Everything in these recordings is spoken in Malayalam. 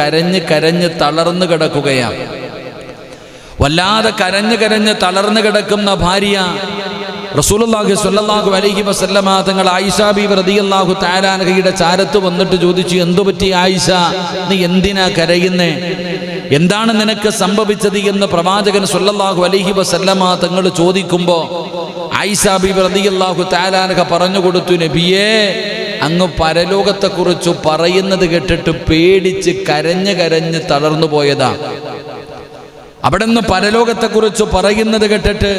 കരഞ്ഞ് കരഞ്ഞ് തളർന്നു കിടക്കുകയാണ്. വല്ലാതെ കരഞ്ഞ് കരഞ്ഞ് തളർന്നു കിടക്കുന്ന ഭാര്യ റസൂലുള്ളാഹി സ്വല്ലല്ലാഹു അലൈഹി വസല്ലമ തങ്ങൾ ആയിഷ ബീവി റളിയല്ലാഹു തആല അൻഹയുടെ ചാരത്ത് വന്നിട്ട് ചോദിച്ചു, എന്തു പറ്റി ആയിഷ, നീ എന്തിനാ കരയുന്നേ, എന്താണ് നിനക്ക് സംഭവിച്ചത് എന്ന് പ്രവാചകൻ സ്വല്ലല്ലാഹു അലൈഹി വസല്ലമ തങ്ങൾ ചോദിക്കുമ്പോൾ ആയിഷ ബീവി റളിയല്ലാഹു തആല അൻഹ പറഞ്ഞു കൊടുത്തു, നബിയേ, അങ്ങ് പരലോകത്തെക്കുറിച്ച് പറയുന്നത് കേട്ടിട്ട് പേടിച്ച് കരഞ്ഞ് കരഞ്ഞ് തളർന്നു പോയതാ. അവിടെ നിന്ന് പരലോകത്തെക്കുറിച്ച് പറയുന്നത് കേട്ടിട്ട്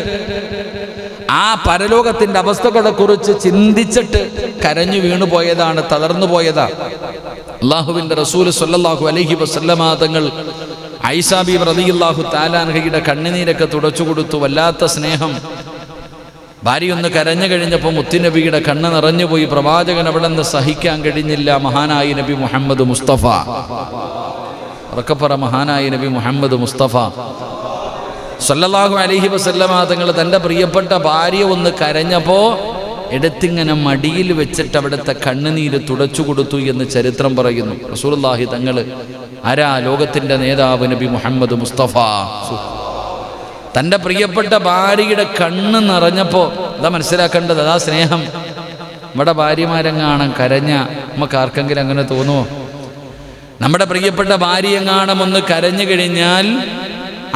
ആ പരലോകത്തിന്റെ അവസ്ഥകളെക്കുറിച്ച് ചിന്തിച്ചിട്ട് കരഞ്ഞു വീണു പോയതാണ്, തളർന്നു പോയതാ. അല്ലാഹുവിന്റെ റസൂൽ സ്വല്ലല്ലാഹു അലൈഹി വസല്ലമ തങ്ങൾ ആയിഷ ബീവി റളിയല്ലാഹു തആല അൻഹയുടെ കണ്ണുനീരൊക്കെ തുടച്ചു കൊടുത്തു. വല്ലാത്ത സ്നേഹം. ഭാര്യ ഒന്ന് കരഞ്ഞു കഴിഞ്ഞപ്പോൾ മുത്തുനബിയുടെ കണ്ണ് നിറഞ്ഞുപോയി. പ്രവാചകൻ അവിടെ നിന്ന് സഹിക്കാൻ കഴിഞ്ഞില്ല. മഹാനായ നബി മുഹമ്മദ് മുസ്തഫ, ഉറക്കപ്പറ, മഹാനായ നബി മുഹമ്മദ് മുസ്തഫ സല്ലല്ലാഹു അലൈഹി വസല്ലമ തങ്ങൾ തൻ്റെ പ്രിയപ്പെട്ട ഭാര്യ ഒന്ന് കരഞ്ഞപ്പോൾ എടുത്തിങ്ങനെ മടിയിൽ വെച്ചിട്ട് അവിടുത്തെ കണ്ണുനീര് തുടച്ചു കൊടുത്തു എന്ന് ചരിത്രം പറയുന്നു. റസൂലുള്ളാഹി തങ്ങൾ ആരാ? ലോകത്തിൻ്റെ നേതാവ് നബി മുഹമ്മദ് മുസ്തഫ. തൻ്റെ പ്രിയപ്പെട്ട ഭാര്യയുടെ കണ്ണ് നിറഞ്ഞപ്പോൾ അതാ മനസ്സിലാക്കേണ്ടത്, അതാ സ്നേഹം. നമ്മുടെ ഭാര്യമാരെങ്ങാണം കരഞ്ഞ നമുക്ക് ആർക്കെങ്കിലും അങ്ങനെ തോന്നുമോ? നമ്മുടെ പ്രിയപ്പെട്ട ഭാര്യയെങ്ങാണം ഒന്ന് കരഞ്ഞു കഴിഞ്ഞാൽ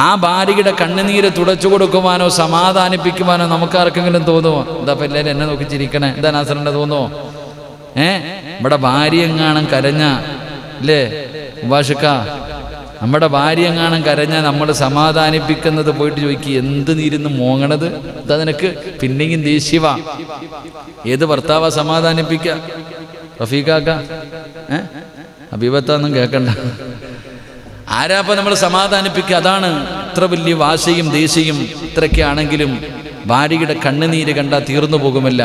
ആ ഭാര്യയുടെ കണ്ണുനീര് തുടച്ചു കൊടുക്കുവാനോ സമാധാനിപ്പിക്കുവാനോ നമുക്ക് ആർക്കെങ്കിലും തോന്നുമോ? എന്താ ഇപ്പം എല്ലാവരും എന്നെ നോക്കി ചിരിക്കണേ, എന്താ നാസറിൻ്റെ തോന്നുമോ? നമ്മുടെ ഭാര്യയെങ്ങാണം കരഞ്ഞ, അല്ലേ ഉപാഷിക്ക, നമ്മുടെ ഭാര്യയെങ്ങാണം കരഞ്ഞാൽ നമ്മൾ സമാധാനിപ്പിക്കുന്നത് പോയിട്ട് ചോദിക്കുക, എന്ത് നീരുന്ന് മോങ്ങണത്, എന്താ നിനക്ക് പിന്നെയും ദേഷ്യവാ? ഏത് ഭർത്താവാ സമാധാനിപ്പിക്ക? റഫീഖാക്ക, അഭിപത്തൊന്നും കേൾക്കണ്ട. ആരാപ്പം നമ്മൾ സമാധാനിപ്പിക്കുക? അതാണ് ഇത്ര വലിയ വാശയും ദേഷ്യയും ഇത്രയൊക്കെ ആണെങ്കിലും ഭാര്യയുടെ കണ്ണുനീര് കണ്ടാൽ തീർന്നു പോകുമല്ല.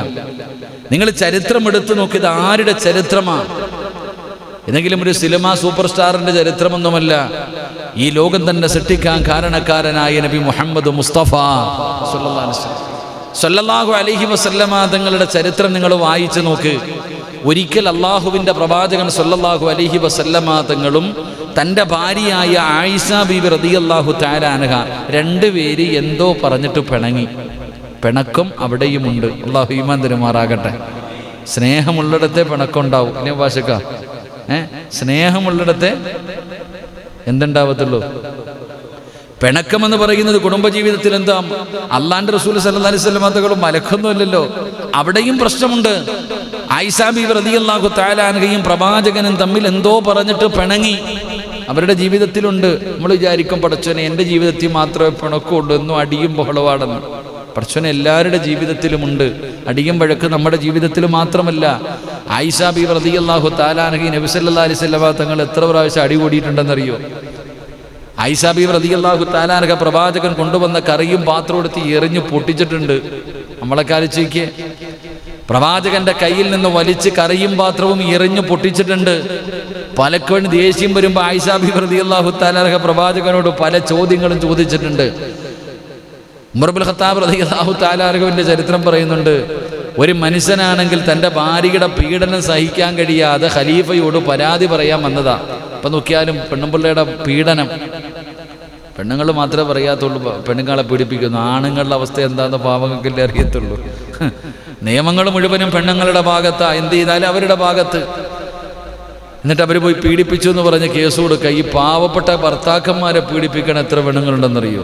നിങ്ങൾ ചരിത്രം എടുത്തു നോക്കിയത് ആരുടെ ചരിത്രമാണ്? ഏതെങ്കിലും ഒരു സിനിമ സൂപ്പർ സ്റ്റാറിന്റെ ചരിത്രമൊന്നുമല്ല. ഈ ലോകം തന്നെ സൃഷ്ടിക്കാൻ കാരണക്കാരനായ നബി മുഹമ്മദ് മുസ്തഫ സല്ലല്ലാഹു അലൈഹി വസല്ലമ തങ്ങളുടെ ചരിത്രം നിങ്ങൾ വായിച്ചു നോക്ക്. ഒരിക്കൽ അള്ളാഹുവിൻ്റെ പ്രവാചകൻ സല്ലല്ലാഹു അലൈഹി വസല്ലമ തങ്ങളും തൻ്റെ ഭാര്യയായ ആയിഷ ബീബി റളിയല്ലാഹു തആല അൻഹ രണ്ടുപേര് എന്തോ പറഞ്ഞിട്ട് പിണങ്ങി. പിണക്കം അവിടെയുമുണ്ട്. അള്ളാഹു ഈമാൻ തരുമാറാകട്ടെ. സ്നേഹമുള്ളിടത്തെ പിണക്കമുണ്ടാവും. ഇല്ലേ ഭാഷക്ക? സ്നേഹമുള്ളിടത്തെ എന്തുണ്ടാവത്തുള്ളൂ? പിണക്കമെന്ന് പറയുന്നത് കുടുംബജീവിതത്തിൽ എന്താ? അള്ളാന്റെ റസൂൽ സല്ലല്ലാഹു അലൈഹി വസല്ലം തങ്ങളും മലക്കൊന്നുമല്ലല്ലോ, അവിടെയും പ്രശ്നമുണ്ട്. ആയിഷ ബീവി റളിയല്ലാഹു തആല അൻഹയും പ്രവാചകനും തമ്മിൽ എന്തോ പറഞ്ഞിട്ട് പിണങ്ങി. അവരുടെ ജീവിതത്തിലുണ്ട്. നമ്മൾ വിചാരിക്കും പടച്ചോനെ എൻ്റെ ജീവിതത്തിൽ മാത്രമേ പിണക്കമുള്ളൂ, എന്നും അടിയും ബഹളവാണെന്ന്. പടച്ചോനെ എല്ലാവരുടെ ജീവിതത്തിലുമുണ്ട്. അടിയും വഴക്ക് നമ്മുടെ ജീവിതത്തിൽ മാത്രമല്ല. ആയിഷ ബീവി റളിയല്ലാഹു തആല അൻഹയും നബി സല്ലല്ലാഹു അലൈഹി വസല്ലം തങ്ങൾ എത്ര പ്രാവശ്യം അടി കൂടിയിട്ടുണ്ടെന്നറിയോ? ആയിഷ ബീവി റളിയല്ലാഹു തആല അൻഹ പ്രവാചകൻ കൊണ്ടുവന്ന കറിയും പാത്രം എടുത്ത് എറിഞ്ഞ് പൊട്ടിച്ചിട്ടുണ്ട്. നമ്മളെ കാലിച്ചേക്ക് പ്രവാചകന്റെ കയ്യിൽ നിന്ന് വലിച്ച് കറിയും പാത്രവും എറിഞ്ഞു പൊട്ടിച്ചിട്ടുണ്ട്. പലപ്പോഴും ദേഷ്യം വരുമ്പോൾ ആയിഷ ബീവി റളിയല്ലാഹു തആല അൻഹ പ്രവാചകനോട് പല ചോദ്യങ്ങളും ചോദിച്ചിട്ടുണ്ട്. ഉമർ ഇബ്നുൽ ഖത്താബ് റളിയല്ലാഹു തആല അൻഹുവിന്റെ ചരിത്രം പറയുന്നുണ്ട്, ഒരു മനുഷ്യനാണെങ്കിൽ തൻ്റെ ഭാര്യയുടെ പീഡനം സഹിക്കാൻ കഴിയാതെ ഖലീഫയോട് പരാതി പറയാൻ വന്നതാ. ഇപ്പം നോക്കിയാലും പെണ്ണുപിള്ളയുടെ പീഡനം പെണ്ണുങ്ങൾ മാത്രമേ പറയാത്തുള്ളൂ, പെണ്ണുങ്ങളെ പീഡിപ്പിക്കുന്നു. ആണുങ്ങളുടെ അവസ്ഥ എന്താണെന്ന് പാവങ്ങൾക്കല്ലേ അറിയത്തുള്ളൂ. നിയമങ്ങൾ മുഴുവനും പെണ്ണുങ്ങളുടെ ഭാഗത്താ. എന്ത് ചെയ്താലും അവരുടെ ഭാഗത്ത്. എന്നിട്ട് അവർ പോയി പീഡിപ്പിച്ചു എന്ന് പറഞ്ഞ് കേസ് കൊടുക്കുക. ഈ പാവപ്പെട്ട ഭർത്താക്കന്മാരെ പീഡിപ്പിക്കണം എത്ര പെണ്ണുങ്ങളുണ്ടെന്നറിയോ?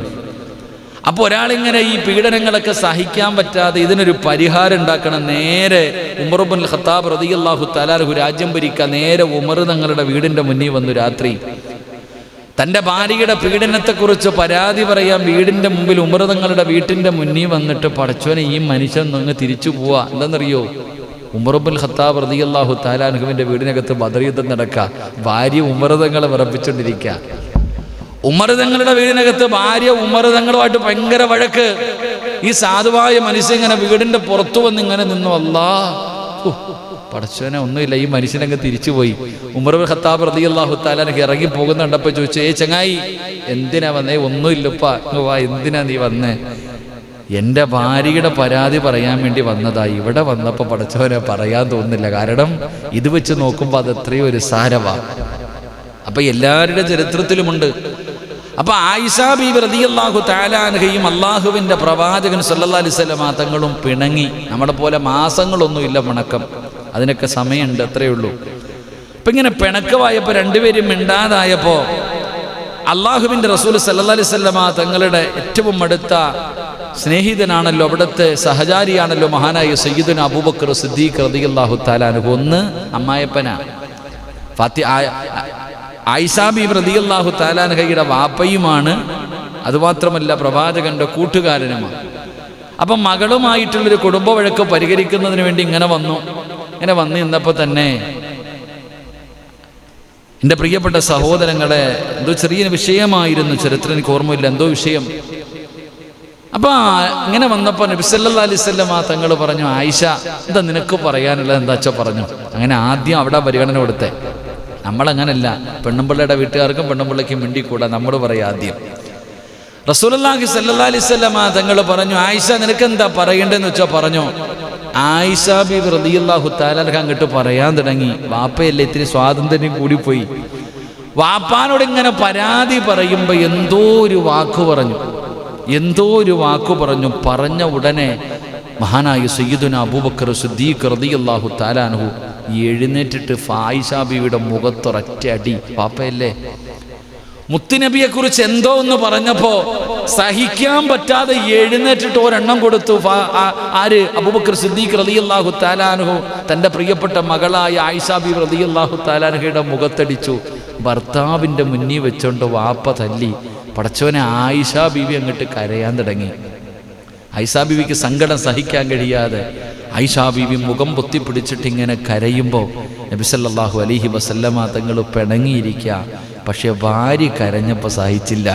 അപ്പോൾ ഒരാളിങ്ങനെ ഈ പീഡനങ്ങളൊക്കെ സഹിക്കാൻ പറ്റാതെ ഇതിനൊരു പരിഹാരം ഉണ്ടാക്കണം. നേരെ ഉമർ ഇബ്നുൽ ഖത്താബ് റളിയല്ലാഹു തആല അൻഹു രാജ്യം ഭരിക്കാൻ നേരെ ഉമർ തങ്ങളുടെ വീടിൻ്റെ മുന്നിൽ വന്നു. രാത്രി തൻ്റെ ഭാര്യയുടെ പീഡനത്തെക്കുറിച്ച് പരാതി പറയാൻ വീടിൻ്റെ മുമ്പിൽ ഉമർ തങ്ങളുടെ വീട്ടിൻ്റെ മുന്നിൽ വന്നിട്ട്, പടച്ചോനെ ഈ മനുഷ്യൻ അങ്ങ് തിരിച്ചു പോവാ. എന്താണെന്നറിയോ? ഉമർ ഇബ്നുൽ ഖത്താബ് റളിയല്ലാഹു തആല അൻഹുവിൻ്റെ വീടിനകത്ത് ബദർ യുദ്ധം നടക്കുക. ഭാര്യ ഉമർ തങ്ങളെ വിറപ്പിച്ചുകൊണ്ടിരിക്കുക. ഉമർ തങ്ങളുടെ വീടിനകത്ത് ഭാര്യ ഉമർ തങ്ങളുമായിട്ട് ഭയങ്കര വഴക്ക്. ഈ സാധുവായ മനുഷ്യൻ ഇങ്ങനെ വീടിൻ്റെ പുറത്തു വന്ന് ഇങ്ങനെ നിന്നു. അല്ലാഹ്, പടച്ചോനെ ഒന്നുമില്ല, ഈ മനുഷ്യനങ്ങ് തിരിച്ചുപോയി. ഉമർ ഇബ്നുൽ ഖത്താബ് റളിയല്ലാഹു തആല അൻഹു ഇറങ്ങി പോകുന്നുണ്ടപ്പോൾ ചോദിച്ചു, ചങ്ങായി എന്തിനാ വന്നേ? ഒന്നുമില്ലപ്പാ, വാ, എന്തിനാ നീ വന്നേ? എൻ്റെ ഭാര്യയുടെ പരാതി പറയാൻ വേണ്ടി വന്നതാ. ഇവിടെ വന്നപ്പോൾ പടച്ചോനെ പറയാൻ തോന്നുന്നില്ല. കാരണം ഇത് വെച്ച് നോക്കുമ്പോൾ അത് എത്രയോ ഒരു സാരവാ. അപ്പൊ എല്ലാവരുടെ ചരിത്രത്തിലുമുണ്ട്. അപ്പൊ ആയിഷ ബീവി റളിയല്ലാഹു തആല അൻഹയും അള്ളാഹുവിൻ്റെ പ്രവാചകൻ സല്ലല്ലാഹു അലൈഹി വസല്ലമ തങ്ങളും പിണങ്ങി. നമ്മളെ പോലെ മാസങ്ങളൊന്നുമില്ല പിണക്കം, അതിനൊക്കെ സമയമുണ്ട്, അത്രയേ ഉള്ളൂ. അപ്പൊ ഇങ്ങനെ പിണക്കമായപ്പോൾ രണ്ടുപേരും മിണ്ടാതായപ്പോൾ അള്ളാഹുവിൻ്റെ റസൂൽ സല്ലല്ലാഹു അലൈഹി വസല്ലമ തങ്ങളുടെ ഏറ്റവും അടുത്ത സ്നേഹിതനാണല്ലോ, അവിടുത്തെ സഹചാരിയാണല്ലോ മഹാനായ സയ്യിദുന അബൂബക്കർ സിദ്ദീഖ് റളിയല്ലാഹു തആല അൻഹു. ഒന്ന് അമ്മായപ്പന ആയിഷ ബീവി റളിയല്ലാഹു തആല അൻഹയുടെ വാപ്പയുമാണ്, അതുമാത്രമല്ല പ്രവാചകന്റെ കൂട്ടുകാരനുമാണ്. അപ്പം മകളുമായിട്ടുള്ളൊരു കുടുംബ വഴക്ക് പരിഹരിക്കുന്നതിന് വേണ്ടി ഇങ്ങനെ വന്നു നിന്നപ്പോൾ തന്നെ എൻ്റെ പ്രിയപ്പെട്ട സഹോദരങ്ങളെ, എന്തോ ചെറിയ വിഷയമായിരുന്നു, ചരിത്രം എനിക്ക് ഓർമ്മയില്ല, എന്തോ വിഷയം. അപ്പൊ ഇങ്ങനെ വന്നപ്പോൾ നബി സല്ലല്ലാഹു അലൈഹി വസല്ലമ തങ്ങൾ പറഞ്ഞു, ആയിഷ എന്താ നിനക്ക് പറയാനുള്ളത് എന്താച്ചാ പറഞ്ഞു. അങ്ങനെ ആദ്യം അവിടെ പരിഗണന കൊടുത്തേ. നമ്മളങ്ങനല്ല, പെണ്ണുമ്പിള്ളയുടെ വീട്ടുകാർക്കും പെണ്ണുമ്പിള്ളയ്ക്കും മിണ്ടിക്കൂടാ, നമ്മൾ പറയാം ആദ്യം. റസൂലുള്ളാഹി സ്വല്ലല്ലാഹി അലൈഹി വസല്ലമ തങ്ങൾ പറഞ്ഞു, ആയിഷ നിനക്ക് എന്താ പറയേണ്ടതെന്ന് വെച്ചാൽ പറഞ്ഞു. ആയിഷ ബീവി റളിയല്ലാഹു തആല അൻഹ അങ്ങോട്ട് പറയാൻ തുടങ്ങി. വാപ്പയല്ലേ, ഇത്തിരി സ്വാതന്ത്ര്യം കൂടിപ്പോയി. വാപ്പാനോട് ഇങ്ങനെ പരാതി പറയുമ്പോൾ എന്തോ ഒരു വാക്ക് പറഞ്ഞു. പറഞ്ഞ ഉടനെ മഹാനായ സയ്യിദുന അബൂബക്കർ സിദ്ദീഖ് റളിയല്ലാഹു തആല അൻഹു എഴുന്നേറ്റിട്ട് ആയിഷ ബീവിയുടെ മുഖത്തൊരൊറ്റ അടി. വാപ്പയല്ലേ, മുത്തുനബിയെ കുറിച്ച് എന്തോ ഒന്ന് പറഞ്ഞപ്പോ സഹിക്കാൻ പറ്റാതെ എഴുന്നേറ്റിട്ട് ഒരെണ്ണം കൊടുത്തു. ആര്? അബൂബക്കർ സിദ്ദീഖ് റളിയല്ലാഹു തആല അൻഹു തൻ്റെ പ്രിയപ്പെട്ട മകളായ ആയിഷ ബീവി റളിയല്ലാഹു തആല അൻഹയുടെ മുഖത്തടിച്ചു. ഭർത്താവിൻ്റെ മുന്നിൽ വെച്ചോണ്ട് വാപ്പ തല്ലി. പടച്ചോനെ, ആയിഷ ബീവി അങ്ങോട്ട് കരയാൻ തുടങ്ങി. ആയിഷ ബീവിക്ക് സങ്കടം സഹിക്കാൻ കഴിയാതെ ആയിഷ ബീവി മുഖം പൊത്തിപ്പിടിച്ചിട്ട് ഇങ്ങനെ കരയുമ്പോൾ നബി സല്ലല്ലാഹു അലൈഹി വസല്ലമ തങ്ങൾ പിണങ്ങിയിരിക്കുക. പക്ഷെ ഭാര്യ കരഞ്ഞപ്പോൾ സഹിച്ചില്ല.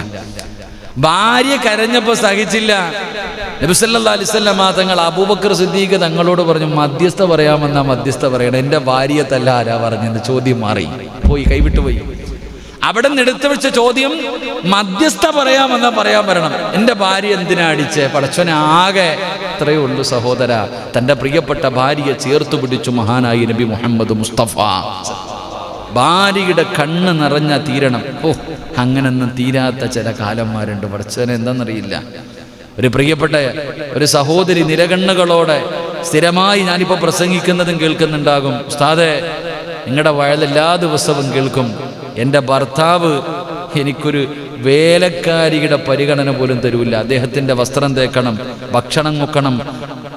നബി സല്ലല്ലാഹു അലൈഹി വസല്ലമ തങ്ങൾ അബൂബക്കർ സിദ്ദീഖ് തങ്ങളോട് പറഞ്ഞു, മധ്യസ്ഥ പറയാമെന്നാ മധ്യസ്ഥ പറയണം, എൻ്റെ ഭാര്യയെ തല്ല ആരാ പറഞ്ഞെന്ന്. ചോദ്യം മാറി പോയി, കൈവിട്ടുപോയി. അവിടെ നിന്ന് എടുത്തു വെച്ച ചോദ്യം മധ്യസ്ഥ പറയാമെന്നാ പറയാൻ വരണം. എൻ്റെ ഭാര്യ എന്തിനാ അടിച്ചേ? പടച്ചോനെ, ആകെ ഇത്രയേ ഉള്ളൂ സഹോദര. തൻ്റെ പ്രിയപ്പെട്ട ഭാര്യയെ ചേർത്തു പിടിച്ചു മഹാനായ നബി മുഹമ്മദ് മുസ്തഫ. ഭാര്യയുടെ കണ്ണ് നിറഞ്ഞ തീരണം. അങ്ങനൊന്നും തീരാത്ത ചില കാലന്മാരുണ്ട്. പടച്ചോനെ എന്താണെന്നറിയില്ല. ഒരു പ്രിയപ്പെട്ട ഒരു സഹോദരി നിരകണ്ണുകളോടെ സ്ഥിരമായി ഞാനിപ്പോൾ പ്രസംഗിക്കുന്നതും കേൾക്കുന്നുണ്ടാകും. ഉസ്താദേ, നിങ്ങളുടെ വയൽ എല്ലാ ദിവസവും കേൾക്കും, എൻ്റെ ഭർത്താവ് എനിക്കൊരു വേലക്കാരിയുടെ പരിഗണന പോലും തരൂല്ല. അദ്ദേഹത്തിൻ്റെ വസ്ത്രം തേക്കണം, ഭക്ഷണം നോക്കണം,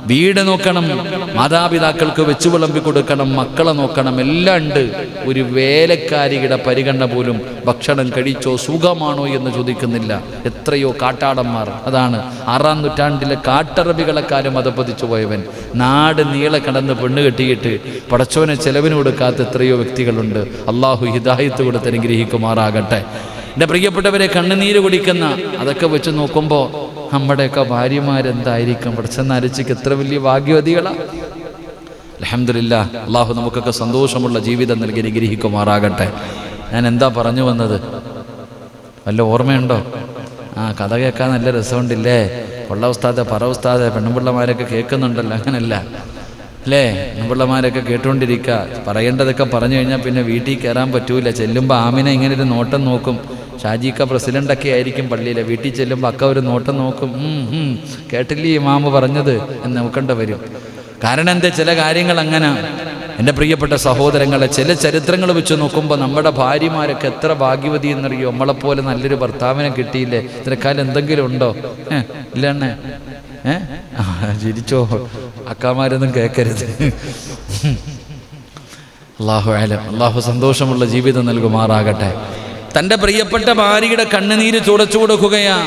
വീട് നോക്കണം, മാതാപിതാക്കൾക്ക് വെച്ചു വിളമ്പി കൊടുക്കണം, മക്കളെ നോക്കണം, എല്ലാം ഉണ്ട്. ഒരു വേലക്കാരിയുടെ പരിഗണന പോലും, ഭക്ഷണം കഴിച്ചോ സുഖമാണോ എന്ന് ചോദിക്കുന്നില്ല. എത്രയോ കാട്ടാടന്മാർ, അതാണ് 6-ാം നൂറ്റാണ്ടിലെ കാട്ടറബികളെക്കാരും അധപ്പതിച്ചു പോയവൻ. നാട് നീളെ കടന്ന് പെണ്ണ് കെട്ടിയിട്ട് പടച്ചോനെ ചെലവിന് കൊടുക്കാത്ത എത്രയോ വ്യക്തികളുണ്ട്. അള്ളാഹു ഹിദായത്ത് കൊടുത്ത് അനുഗ്രഹിക്കുമാറാകട്ടെ. എൻ്റെ പ്രിയപ്പെട്ടവരെ, കണ്ണുനീര് കുടിക്കുന്ന അതൊക്കെ വെച്ച് നോക്കുമ്പോൾ നമ്മുടെയൊക്കെ ഭാര്യമാരെന്തായിരിക്കും? പഠിച്ചെന്നരച്ചിക്ക് എത്ര വലിയ ഭാഗ്യവതികളാണ്. അൽഹംദുലില്ലാഹ്, അള്ളാഹു നമുക്കൊക്കെ സന്തോഷമുള്ള ജീവിതം നൽകി അനുഗ്രഹിക്കുമാറാകട്ടെ. ഞാൻ എന്താ പറഞ്ഞു വന്നത്? വല്ല ഓർമ്മയുണ്ടോ? കഥ കേൾക്കാൻ നല്ല രസമുണ്ടില്ലേ? കൊള്ള ഉസ്താദെ, പറ ഉസ്താദെ, പെണ്ണുപിള്ളമാരൊക്കെ കേൾക്കുന്നുണ്ടല്ലോ. അങ്ങനല്ല അല്ലേ? പെണ്ണുപിള്ളമാരൊക്കെ കേട്ടുകൊണ്ടിരിക്കുക. പറയേണ്ടതൊക്കെ പറഞ്ഞു കഴിഞ്ഞാൽ പിന്നെ വീട്ടിൽ കയറാൻ പറ്റൂല. ചെല്ലുമ്പോൾ ആമിന ഇങ്ങനെ ഒരു നോട്ടം നോക്കും. ഷാജിക്ക പ്രസിഡൻ്റൊക്കെ ആയിരിക്കും പള്ളിയിലെ. വീട്ടിൽ ചെല്ലുമ്പോൾ അക്ക ഒരു നോട്ടം നോക്കും. കേട്ടില്ലേ ഇമാമ് പറഞ്ഞത് എന്ന് നോക്കേണ്ട വരും. കാരണം എന്താ, ചില കാര്യങ്ങൾ അങ്ങനെ. എൻ്റെ പ്രിയപ്പെട്ട സഹോദരങ്ങളെ, ചില ചരിത്രങ്ങൾ വെച്ച് നോക്കുമ്പോൾ നമ്മുടെ ഭാര്യമാരൊക്കെ എത്ര ഭാഗ്യവതി എന്നറിയോ? നമ്മളെപ്പോലെ നല്ലൊരു ഭർത്താവിനെ കിട്ടിയില്ലേ? ഇത്രക്കാലം എന്തെങ്കിലും ഉണ്ടോ? ഇല്ല എണ്ണേ? ചിരിച്ചോ? അക്കാമാരൊന്നും കേൾക്കരുത്. അല്ലാഹു അലം. അല്ലാഹു സന്തോഷമുള്ള ജീവിതം നൽകുമാറാകട്ടെ. തൻ്റെ പ്രിയപ്പെട്ട ഭാര്യയുടെ കണ്ണുനീര് തുടച്ചു കൊടുക്കുകയാ.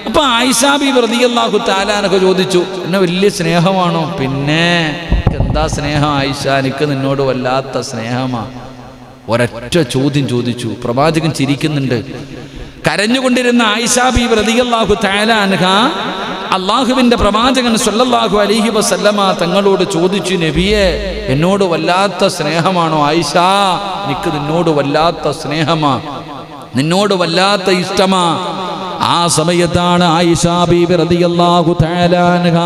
അപ്പൊ ആയിഷ ബീവി റളിയല്ലാഹു തആല അൻഹ ചോദിച്ചു, എന്നെ വലിയ സ്നേഹമാണോ? പിന്നെ എന്താ സ്നേഹം ആയിഷ? എനിക്ക് നിന്നോട് വല്ലാത്ത സ്നേഹമാ. ഒരൊറ്റ ചോദ്യം ചോദിച്ചു. പ്രവാചകൻ ചിരിക്കുന്നുണ്ട്. കരഞ്ഞുകൊണ്ടിരുന്ന ആയിഷ ബീവി റളിയല്ലാഹു തആല അൻഹ അള്ളാഹുവിൻ്റെ പ്രവാചകൻ സല്ലല്ലാഹു അലൈഹി വസല്ലമ തങ്ങളോട് ചോദിച്ചു, നബിയെ, എന്നോട് വല്ലാത്ത സ്നേഹമാണോ ആയിഷ? എനിക്ക് നിന്നോട് വല്ലാത്ത സ്നേഹമാ, നിന്നോട് വല്ലാത്ത ഇഷ്ടമാ. ആ സമയത്താണ് ആയിഷ ബീബി റളിയല്ലാഹു തആല അൻഹ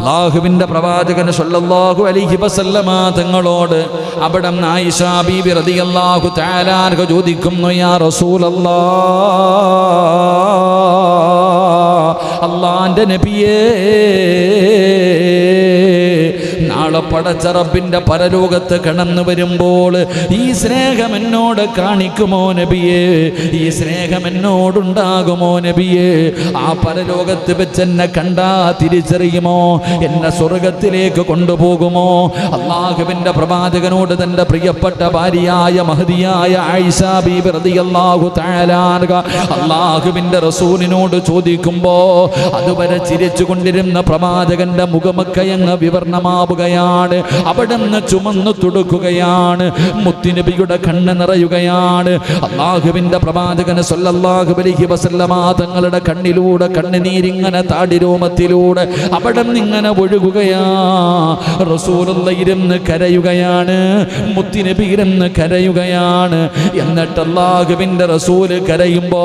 അല്ലാഹുവിന്റെ പ്രവാചകൻ സല്ലല്ലാഹു അലൈഹി വസല്ലമ തങ്ങളോട് അവിടെ ആയിഷ ബീബി റളിയല്ലാഹു തആല അൻഹ ചോദിക്കുന്നു, യാ റസൂലല്ലാഹ്, അല്ലാഹുവിന്റെ നബിയേ, നാളെ പടച്ച റബ്ബിന്റെ പരലോകത്ത് കടന്നു വരുമ്പോൾ ഈ സ്നേഹം എന്നോട് കാണിക്കുമോ നബിയേ? ഈ സ്നേഹം എന്നോടുണ്ടാകുമോ നബിയേ? ആ പരലോകത്ത് വെച്ച് എന്നെ കണ്ടാ തിരിച്ചറിയുമോ? എന്നെ സ്വർഗത്തിലേക്ക് കൊണ്ടുപോകുമോ? അല്ലാഹുവിന്റെ പ്രവാചകനോട് തന്റെ പ്രിയപ്പെട്ട ഭാര്യയായ മഹദിയായ ആയിഷ ബീബി റളിയല്ലാഹു തആല അൻഹ അല്ലാഹുവിന്റെ റസൂലിനോട് ചോദിക്കുമ്പോ അതുവരെ ചിരിച്ചു കൊണ്ടിരുന്ന പ്രവാചകന്റെ മുഖമൊക്കെയങ്ങ് വിവർണമാവുകയാണ്. അവിടുന്ന് ചുമന്നു തുടുക്കുകയാണ്. മുത്തുനബിയുടെ കണ്ണ് നിറയുകയാണ്. അല്ലാഹുവിന്റെ പ്രവാചകൻ സല്ലല്ലാഹു അലൈഹി വസല്ലമ തങ്ങളുടെ കണ്ണിലൂടെ കണ്ണുനീരിങ്ങനെ താടിരോമത്തിലൂടെ അവിടുന്ന് ഇങ്ങനെ ഒഴുകുകയാ. റസൂലുള്ളാഹി ഇരുന്ന് കരയുകയാണ്. മുത്തുനബി ഇരുന്ന് കരയുകയാണ്. എന്നിട്ട് അല്ലാഹുവിന്റെ റസൂല് കരയുമ്പോ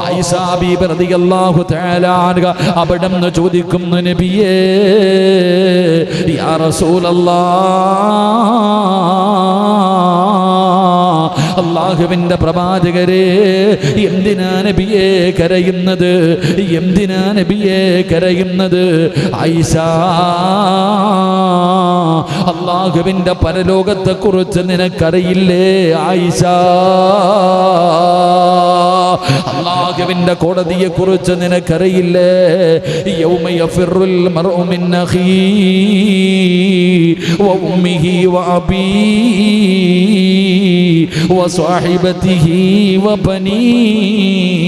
ആയിഷ ബീബി റളിയല്ലാഹു തആല അൻഹ അവിടുന്ന് ചോദിക്കുന്നു, നബിയേ, യാ റസൂലല്ലാഹ്, അല്ലാഹുവിന്റെ പ്രവാചകരെ, എന്തിനാ നബിയെ കരയുന്നത്? എന്തിനാ നബിയെ കരയുന്നത്? ആയിഷ, അല്ലാഹുവിന്റെ പരലോകത്തെ കുറിച്ച് നിനക്കറിയില്ലേ ആയിഷ? അല്ലാഹുവിന്റെ കോടതിയെ കുറിച്ച് നിനക്കറിയില്ലേ? യൗമ യഫിറുൽ മർഉ മിൻ അഖീഹി വ ഉമ്മിഹി വ അബീഹി വ സ്വഹിബതിഹി വ ബനീഹി.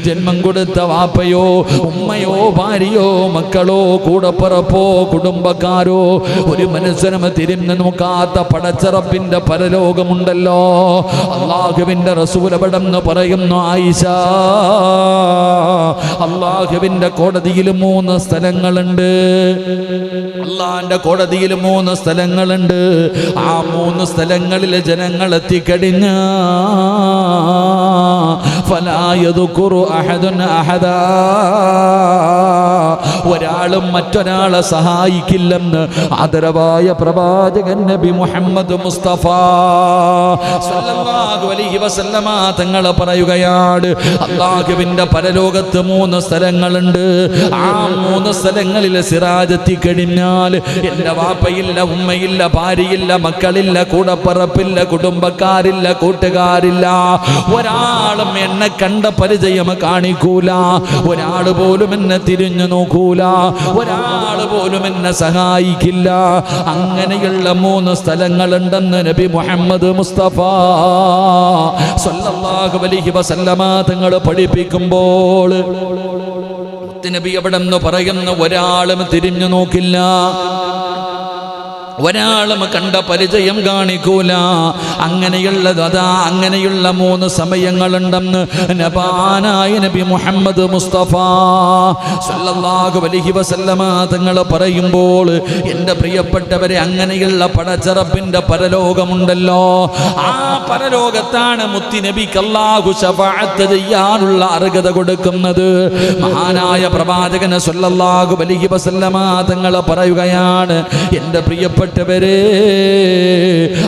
ജന്മം കൊടുത്ത വാപ്പയോ ഉമ്മയോ ഭാര്യയോ മക്കളോ കൂടപ്പിറപ്പോ കുടുംബക്കാരോ ഒരു മനുഷ്യനും തിരിഞ്ഞു നോക്കാത്ത പടച്ചറപ്പിന്റെ പരലോകമുണ്ടല്ലോ. അല്ലാഹുവിന്റെ റസൂൽ അവിടെന്ന് പറയുന്നു, ആയിഷ, അല്ലാഹുവിന്റെ കോടതിയിൽ 3 സ്ഥലങ്ങളുണ്ട്. അല്ലാഹുവിന്റെ കോടതിയിൽ 3 സ്ഥലങ്ങളുണ്ട്. ആ 3 സ്ഥലങ്ങളിൽ ജനങ്ങൾ എത്തിക്കഴിഞ്ഞ ഫലാ യദ്കുറു അഹദുൻ അഹദാ, ഒരാളും മറ്റൊരാളെ സഹായിക്കില്ലെന്ന് ആദരവായ പ്രവാചകൻ നബി മുഹമ്മദ് മുസ്തഫ സല്ലല്ലാഹു അലൈഹി വസല്ലമ തങ്ങൾ പറയുകയാണ്, അല്ലാഹുവിന്റെ പരലോകത്ത് 3 സ്ഥലങ്ങളുണ്ട്. ആ 3 സ്ഥലങ്ങളിൽ സിറാജ് എത്തിക്കഴിഞ്ഞാൽ എൻ്റെ വാപ്പയില്ല, ഉമ്മയില്ല, ഭാര്യയില്ല, മക്കളില്ല, കൂടപ്പറപ്പില്ല, കുടുംബക്കാരില്ല, കൂട്ടുകാരില്ല, ഒരാളും എന്നെ കണ്ട പരിചയം കാണിക്കൂല, ഒരാൾ പോലും എന്നെ തിരിഞ്ഞു നോക്കൂല, ഒരാൾ പോലും എന്നെ സഹായിക്കില്ല. അങ്ങനെയുള്ള 3 സ്ഥലങ്ങളുണ്ടെന്ന് നബി മുഹമ്മദ് മുസ്തഫ സല്ലല്ലാഹു അലൈഹി വസല്ലമ തങ്ങൾ പഠിപ്പിക്കുമ്പോൾ നബി അവിടെ നിന്ന് പറയുന്ന ഒരാളും തിരിഞ്ഞു നോക്കില്ല, ഒരാളും കണ്ട പരിചയം കാണിക്കൂല. അങ്ങനെയുള്ളത് അതാ, അങ്ങനെയുള്ള 3 സമയങ്ങളുണ്ടെന്ന് നബാനായ നബി മുഹമ്മദ് മുസ്തഫ സല്ലല്ലാഹു അലൈഹി വസല്ലമ തങ്ങൾ പറയുമ്പോൾ എൻ്റെ പ്രിയപ്പെട്ടവരെ, അങ്ങനെയുള്ള പടച്ചറപ്പിൻ്റെ പരലോകമുണ്ടല്ലോ. ആ പരലോകത്താണ് മുത്തുനബിക്ക് അല്ലാഹു ശഫാഅത്ത് ചെയ്യാനുള്ള അർഹത കൊടുക്കുന്നത്. മഹാനായ പ്രവാചകൻ സല്ലല്ലാഹു അലൈഹി വസല്ലമ തങ്ങൾ പറയുകയാണ്, എൻ്റെ പ്രിയപ്പെട്ട പ്പെട്ടവരെ,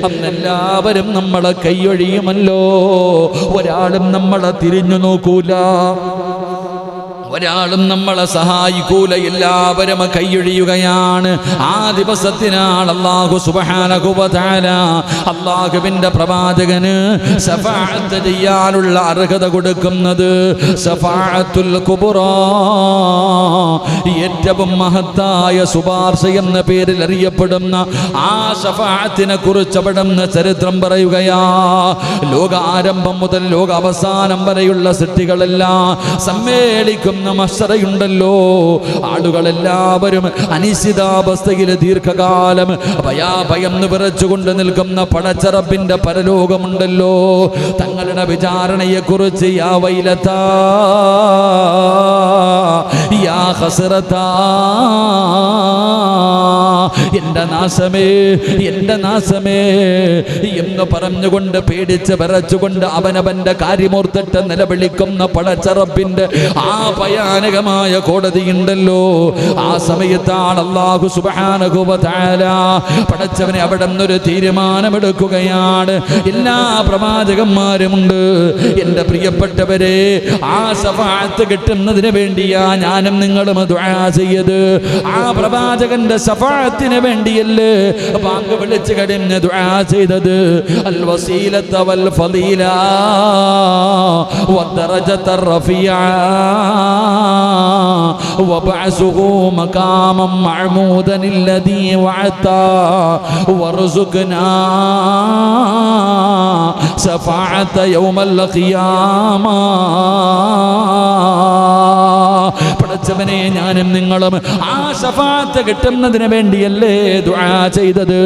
അന്നെല്ലാവരും നമ്മളെ കൈയൊഴിയുമല്ലോ, ഒരാളും നമ്മളെ തിരിഞ്ഞു നോക്കൂല, ഒരാളും നമ്മളെ സഹായിക്കൂല, എല്ലാവരും കൈയൊഴിയുകയാണ്. ആ ദിവസത്തിനാണ് അല്ലാഹു സുബ്ഹാനഹു വ തആല അല്ലാഹുവിന്റെ പ്രവാചകന് ശഫാഅത്ത് ചെയ്യാനുള്ള അർഹത കൊടുക്കുന്നത്. ശഫാഅത്തുൽ കുബ്റാ, ഏറ്റവും മഹത്തായ ശുപാർശ എന്ന പേരിൽ അറിയപ്പെടുന്ന ആ ശഫാഅത്തിനെ കുറിച്ച് അവിടുന്ന് ചരിത്രം പറയുകയാ. ലോകാരംഭം മുതൽ ലോക അവസാനം വരെയുള്ള സൃഷ്ടികളെല്ലാം സമ്മേളിക്കും മഹ്ശറയുണ്ടല്ലോ. ആളുകളെല്ലാവരും അനിശ്ചിതാവസ്ഥയിൽ ദീർഘകാലം ഭയം വിറച്ചുകൊണ്ട് നിൽക്കുന്ന പടച്ചറപ്പിന്റെ പരലോകമുണ്ടല്ലോ. തങ്ങളുടെ വിചാരണയെ കുറിച്ച് യാ വൈലതാ യാ ഖസ്റതാ എൻ്റെ നാശമേ, എൻ്റെ നാശമേ എന്ന് പറഞ്ഞുകൊണ്ട് പേടിച്ച് വിറച്ചുകൊണ്ട് അവനവന്റെ കാര്യമോർത്തിട്ട് നിലവിളിക്കുന്ന പടച്ചറപ്പിന്റെ ആ ഭയാനകമായ കോടതിയുണ്ടല്ലോ, ആ സമയത്താണ് അല്ലാഹു സുബ്ഹാനഹു വ തആല പടച്ചവനെ അവിടെ നിന്നൊരു തീരുമാനമെടുക്കുകയാണ്. എല്ലാ പ്രവാചകന്മാരുമുണ്ട്. എൻ്റെ പ്രിയപ്പെട്ടവരെ, ആ ശഫാഅത്ത് കിട്ടുന്നതിന് വേണ്ടിയാ ഞാനും നിങ്ങളും ദുആ ചെയ്യത്. ആ പ്രവാചകന്റെ ശഫാഅത്തിന് വേണ്ടിയല്ലേ ബാങ്ക് വിളിച്ചു കഴിഞ്ഞ് ദുആ ചെയ്തത്. അൽ വസീലത വൽ ഫളീല വദറജത റഫിയ വബഅസുഹു മഖാമൻ മഅമൂദൻ الذي وعدta وارزقنا شفاعة يوم القيامة. പടച്ചവനെ, ഞാനും നിങ്ങളും ആ ശഫാഅത്ത് കിട്ടുന്നതിന് വേണ്ടിയല്ലേ ദുആ ചെയ്തത്.